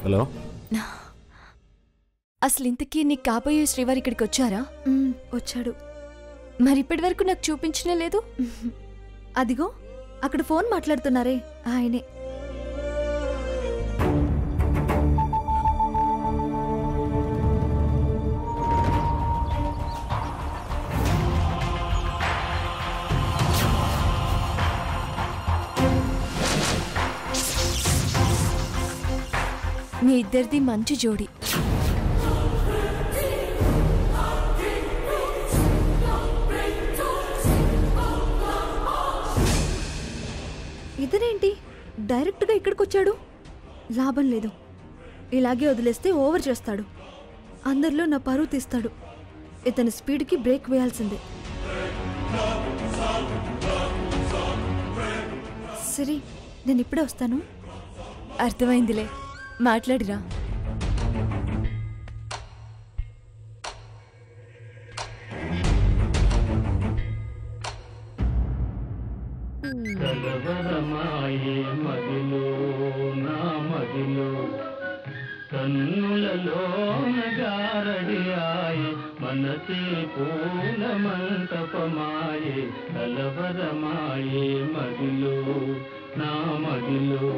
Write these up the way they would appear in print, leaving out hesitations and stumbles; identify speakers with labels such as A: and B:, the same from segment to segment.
A: Hello.
B: అసలు ఇంతకీ నీకు కాబోయే శ్రీవారి ఇక్కడికి వచ్చారా?
C: వచ్చాడు.
B: మరి ఇప్పటి వరకు నాకు చూపించనే లేదు.
C: అదిగో అక్కడ ఫోన్ మాట్లాడుతున్నారే ఆయనే.
B: మీ ఇద్దరిది మంచి జోడి.
C: ఇతనేంటి డైరెక్ట్గా ఇక్కడికి వచ్చాడు? లాభం లేదు, ఇలాగే వదిలేస్తే ఓవర్ చేస్తాడు. అందరిలో నా పరువు తీస్తాడు. ఇతని స్పీడ్కి బ్రేక్ వేయాల్సిందే. సరే, నేను ఇప్పుడే వస్తాను.
B: అర్థమైందిలే, మాట్లాడిరా.
D: కలవరమాయే మదిలో నా మదిలో కన్నులలోన గారడి ఆయే మనసే పూల మంటపమాయే. కలవరమాయే మదిలో నా మదిలో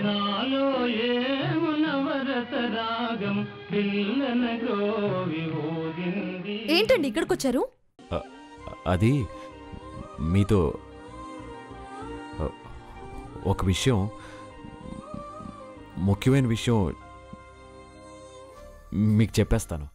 D: నాలో ఏమునవరత రాగం పిల్లన గ్రోవి ఊగింది.
C: ఏంటండి ఇక్కడికి వచ్చారు?
A: అది మీతో ఒక విషయం, ముఖ్యమైన విషయం మీకు చెప్పేస్తాను.